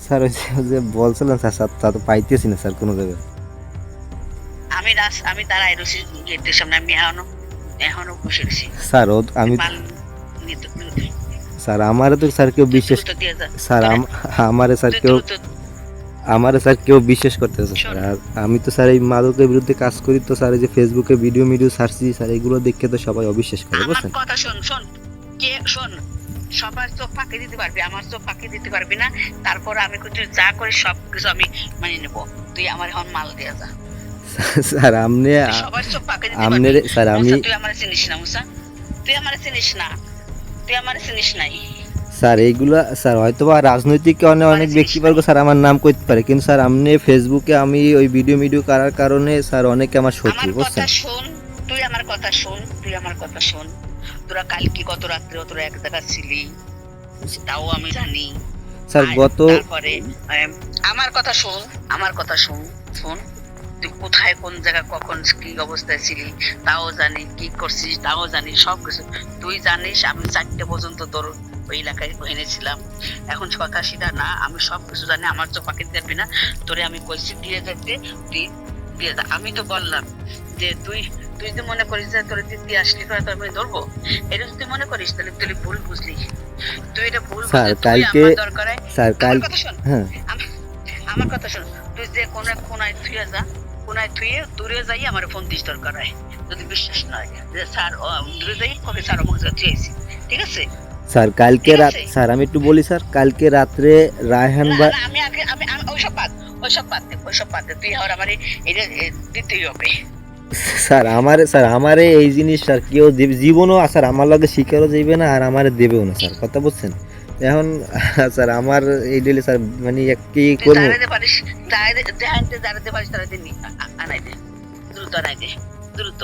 Sir ওই যে বলছিলেন স্যার, স্যার তা তো পাইতেছি না স্যার কোনো জায়গায়। আমি দাঁড়াই রয়েছি গেটের সামনে, আমি এখনো বসে রয়েছি। স্যার ও আমি মাল নিতে স্যার আমারে তো স্যার কেউ তুই বিশ্বাস, দ্রুত দিয়ে যা। স্যার তোরা আমারে স্যার তুই কেউ, দ্রুত আমারে স্যার কেউ বিশ্বাস করতেছে স্যার। শোন। আর আমি তো স্যার এই মাদকের বিরুদ্ধে কাজ করি, তো স্যার এই যে ফেসবুকে ভিডিও ছাড়ছি স্যার, এগুলো দেখে তো সবাই অবিশ্বাস করে আমার বুঝছেন। কথা শোন শোন, কে শোন, সবার চোখ ফাঁকি দিতে পারবি, আমার চোখ ফাঁকি দিতে পারবি না। তারপর আমি তুই যা করিস সব কিছু আমি মানে নেবো। তুই আমার এখন মাল দিয়ে যা। স্যার আপনি তুই সবার চোখ ফাঁকি দিতে আপনি পারবি। স্যার আমি মুসা, তুই আমার চিনিস না মুসা, তুই আমার চিনিস না, তুই আমার চিনিস নাই। স্যার এইগুলা স্যার হয়তো বা রাজনৈতিক কারণে আমার অনেক চিনিস ব্যক্তিবর্গ নাই। স্যার আমার নাম করতে পারে, কিন্তু স্যার আপনি ফেসবুকে আমি ওই ভিডিও করার কারণে স্যার অনেকে আমার শত্রু আমার কথা বুঝছেন। শোন, তুই আমার কথা শোন, তুই আমার কথা শোন। তোরা কালকে গত রাত্রে তোরা এক জায়গা ছিলি, তাও আমি জানি। স্যার গত তারপরে আমার কথা শোন, আমার কথা শোন, শোন। তুই কোথায় কোন জায়গায় কখন কি অবস্থায় ছিলি তাও জানি, কি করছিস তাও জানি, সব কিছু তুই জানিস। আমি 4টে পর্যন্ত তোর ওই এলাকায় এনেছিলাম। এখন কথা সেটা না, আমি সব কিছু জানি, আমার চোখ পাখি দেবি না। তোরে আমি কইছি দিয়ে যেতে, তুই দিয়ে যা। আমি তো বললাম যে তুই তুই যদি মনে করিস যে তোর দিদি আসলি করে তো আমি ধরবো, এটা যদি মনে করিস তাহলে তুই ভুল বুঝলি। তুই এটা ভুল স্যার বুঝলি। তুই কালকে আমার দরকার স্যার আমার কাল কথা শোন, হ্যাঁ আমার কথা শোন। তুই যে কোনায় থুয়ে যা, কোনায় থুয়ে দূরে যাই আমার ফোন দিস দরকার হয়। যদি বিশ্বাস না হয় যে স্যার দূরে যাই কবে স্যার অমুক জায়গায় থুয়েছি, ঠিক আছে? স্যার কালকে ঠিক রাত আছে। স্যার আমি একটু বলি স্যার, কালকে রাত্রে রায়হান না বা না, আমি আগে আমি ওইসব বাদ, ওইসব বাদ দে, ওইসব বাদ দে। তুই আর আমার এটা দিতেই হবে। স্যার আমারে এই জিনিস স্যার কেউ জীবনও স্যার আমার লগে শিকারও যাইবে না আর আমারে দেবেও না স্যার, কথা বুঝছেন। এখন স্যার আমার এই ডেলি স্যার মানে কি তুই করবো দাঁড়াতে পারিস, দাঁড়াতে পারিস, তারা দিন আনাই দে, দ্রুত আনাই দে, দ্রুত।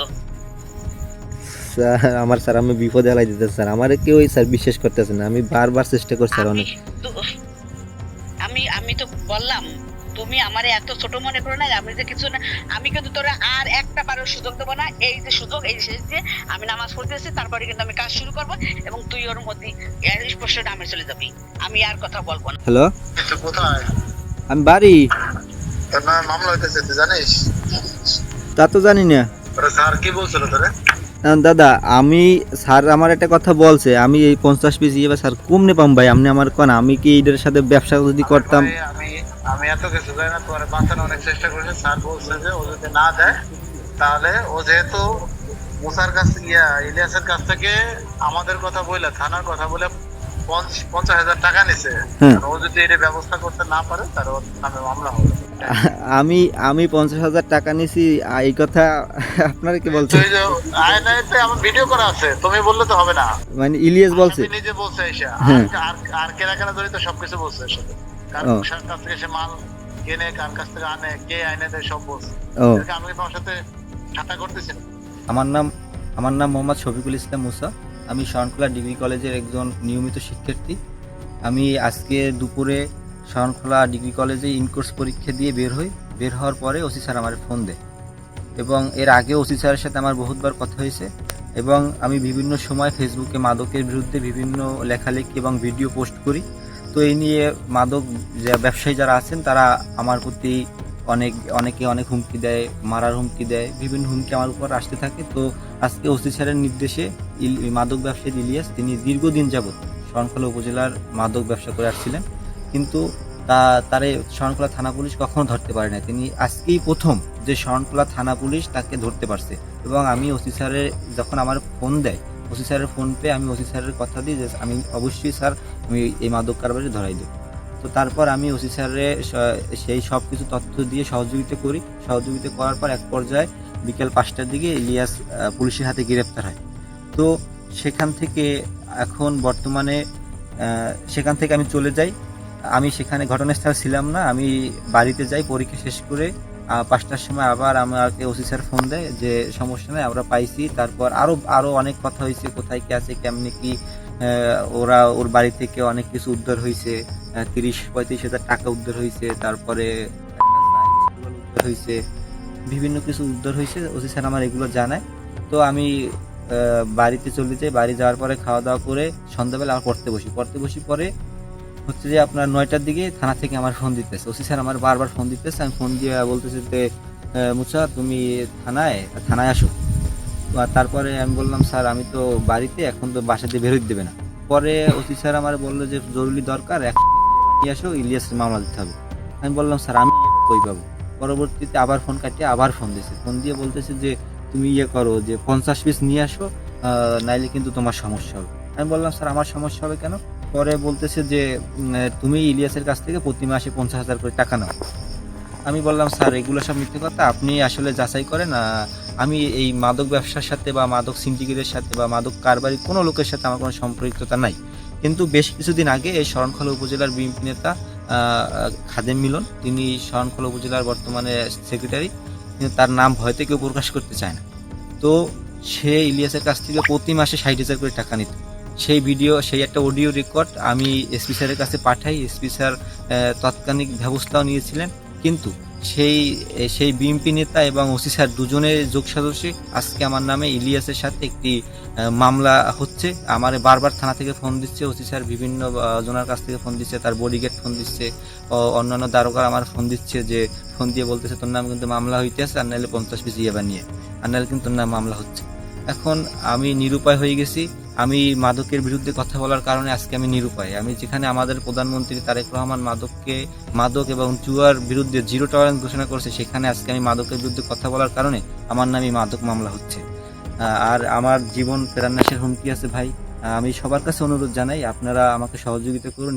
স্যার আমার স্যার আমি বিপদে হেলাই দিতে স্যার, আমারে কেউ স্যার বিশ্বাস করতেছে না, আমি বারবার চেষ্টা করছি স্যার আমি অনেক। তো আমি তো বললাম, তুমি আমারে এত ছোট মনে করো না, আমি যে কিছু না। আমি কিন্তু তোরা আর একটা বারের সুযোগ দেবো না। এই যে সুযোগ, এই শেষ দিয়ে আমি নামাজ পড়তেছি, তারপরে কিন্তু আমি কাজ শুরু করবো এবং তুই ওর মধ্যে স্পষ্ট নামে চলে যাবি। আমি আর কথা বলবো না। হ্যালো, কোথায় আমি বাড়ি। তোর নামে মামলা হইতেছে তুই জানিস? তা তো জানি না। ওরা স্যার কি বলছিল তোরে? দাদা আমি স্যার আমার একটা কথা বলছে, আমি এই 50 পিস ইয়ে স্যার কমনে পাম ভাই, আপনি আমার কোন আমি কি এদের সাথে ব্যবসা যদি আরে করতাম। ভাই, আমি আমি এত কিছু জানি না, তোর বাঁচানোর অনেক চেষ্টা করেছে। স্যার বলছে যে ও যদি না দেয় তাহলে ও যেহেতু মুসার কাছ ইলিয়াসের কাছ থেকে আমাদের কথা বলে, থানার কথা বলে 50,000 টাকা নিছে। হ্যাঁ ও যদি এটা ব্যবস্থা করতে না পারে তাহলে ওর নামে মামলা হবে। আমি আমি 50,000 টাকা নিছি, এই কথা আপনারা কি বলছেন? তুই যে আয়নাতে আমার ভিডিও করা আছে, তুমি বললে তো হবে না। মানে ইলিয়াস বলছে? আসামি নিজে বলছে এসে, হ্যাঁ। আর কেনা কেনা জড়িত সবকিছু বলছে এর সাথে। কার ও কাছ থেকে সে মাল কেনে, কার কাছ থেকে আনে, কে আইনে দেয়, সব বলছে। ও এটাকে আমি তোমার সাথে ঠাট্টা করতেছি না। আমার নাম আমার নাম মোহাম্মদ শফিকুল ইসলাম মুসা। আমি শরণখোলা ডিগ্রি কলেজের একজন নিয়মিত শিক্ষার্থী। আমি আজকে দুপুরে শরণখোলা ডিগ্রি কলেজে ইনকোর্স পরীক্ষা দিয়ে বের হই। বের হওয়ার পরে ওসি স্যার আমার ফোন দেয় এবং এর আগেও ওসি স্যারের সাথে আমার বহুতবার কথা হয়েছে এবং আমি বিভিন্ন সময় ফেসবুকে মাদকের বিরুদ্ধে বিভিন্ন লেখালেখি এবং ভিডিও পোস্ট করি। তো এই নিয়ে মাদক ব্যবসায়ী যারা আছেন তারা আমার প্রতি অনেকে অনেক হুমকি দেয়, মারার হুমকি দেয়, বিভিন্ন হুমকি আমার উপর আসতে থাকে। তো আজকে ওসি স্যারের নির্দেশে মাদক ব্যবসায়ী ইলিয়াস, তিনি দীর্ঘদিন যাবৎ শরণখোলা উপজেলার মাদক ব্যবসা করে আসছিলেন, কিন্তু তারে শরণখোলা থানা পুলিশ কখনো ধরতে পারে না। তিনি আজকেই প্রথম যে শরণখোলা থানা পুলিশ তাকে ধরতে পারছে। এবং আমি ওসি স্যারের যখন আমার ফোন দেয়, ওসি স্যারের ফোন পেয়ে আমি ওসি স্যারের কথা দিই যে আমি অবশ্যই স্যার আমি এই মাদক কারবারি ধরাই দেব। তো তারপর আমি ওসি স্যারের সেই সব কিছু তথ্য দিয়ে সহযোগিতা করি। সহযোগিতা করার পর এক পর্যায়ে বিকেল 5টার দিকে ইলিয়াস পুলিশের হাতে গ্রেপ্তার হয়। তো সেখান থেকে এখন বর্তমানে সেখান থেকে আমি চলে যাই। আমি সেখানে ঘটনাস্থলে ছিলাম না, আমি বাড়িতে যাই পরীক্ষা শেষ করে। 5টার সময় আবার আমাকে ওসি স্যার ফোন দেয় যে সমস্যা নেই, আমরা পাইছি। তারপর আরও অনেক কথা হয়েছে, কোথায় কি আছে, কেমনি কি ওর বাড়ি থেকে অনেক কিছু উদ্ধার হয়েছে, 30-35 হাজার টাকা উদ্ধার হয়েছে, তারপরে উদ্ধার হয়েছে, বিভিন্ন কিছু উদ্ধার হয়েছে। ওসি স্যার আমার এগুলো জানায়। তো আমি বাড়িতে চলে যাই। বাড়ি যাওয়ার পরে খাওয়া দাওয়া করে সন্ধ্যাবেলা আমার পড়তে বসি। পরে হচ্ছে যে আপনার 9টার দিকে থানা থেকে আমার ফোন দিতেছে, ওসি স্যার আমার বারবার ফোন দিতেছে, আমি ফোন দিয়ে বলতেছে যে মুসা তুমি থানায় আসো। আর তারপরে আমি বললাম স্যার আমি তো বাড়িতে, এখন তো বাসা দিয়ে বেরোতে দেবে না। পরে ওসি স্যার আমার বললো যে জরুরি দরকার, নিয়ে আসো, ইলিয়াসের মামলা দিতে হবে। আমি বললাম স্যার আমি কই পাবো। পরবর্তীতে আবার ফোন কাটিয়ে আবার ফোন দিয়েছে, ফোন দিয়ে বলতেছে যে তুমি করো যে 50 পিস নিয়ে আসো, নাইলে কিন্তু তোমার সমস্যা হবে। আমি বললাম স্যার আমার সমস্যা হবে কেন? পরে বলতেছে যে তুমি ইলিয়াসের কাছ থেকে প্রতি মাসে 50,000 করে টাকা নাও। আমি বললাম স্যার এগুলো সব মিথ্যে কথা, আপনি আসলে যাচাই করেন। আমি এই মাদক ব্যবসার সাথে বা মাদক সিন্ডিকেটের সাথে বা মাদক কারবারি কোনো লোকের সাথে আমার কোনো সম্পৃক্ততা নাই। কিন্তু বেশ কিছুদিন আগে এই শরণখোলা উপজেলার বিএনপি নেতা খাদেম মিলন, তিনি শরণখোলা উপজেলার বর্তমানে সেক্রেটারি, কিন্তু তার নাম ভয়তে কেউ প্রকাশ করতে চায় না। তো সে ইলিয়াসের কাছ থেকে প্রতি মাসে 60,000 করে টাকা নিত। সেই একটা অডিও রেকর্ড আমি এসপি স্যারের কাছে পাঠাই। এসপি স্যার তাৎক্ষণিক ব্যবস্থাও নিয়েছিলেন, কিন্তু সেই বিএনপি নেতা এবং ওসি স্যার দুজনের যোগসাজশে আজকে আমার নামে ইলিয়াসের সাথে একটি মামলা হচ্ছে। আমার বারবার থানা থেকে ফোন দিচ্ছে, ওসি স্যার বিভিন্ন জনের কাছ থেকে ফোন দিচ্ছে, তার বডিগার্ড ফোন দিচ্ছে, অন্যান্য দারোগার আমার ফোন দিচ্ছে, যে ফোন দিয়ে বলতেছে তোর নাম কিন্তু মামলা হইতেছে, আর নাহলে 50 পিস ইয়াবা নিয়ে, আর নাহলে কিন্তু তোর নাম মামলা হচ্ছে। এখন আমি নিরুপায় হয়ে গেছি। আমি মাদকের বিরুদ্ধে কথা বলার কারণে আজকে আমি নিরুপায়। আমি যেখানে আমাদের প্রধানমন্ত্রী তারেক রহমান মাদক এবং জুয়ার বিরুদ্ধে 0 টলারেন্স ঘোষণা করেছে, সেখানে আজকে আমি মাদকের বিরুদ্ধে কথা বলার কারণে আমার নামে মাদক মামলা হচ্ছে। আর আমার জীবন প্রাণনাশের হুমকি আছে ভাই। আমি সবার কাছে অনুরোধ জানাই, আপনারা আমাকে সহযোগিতা করুন।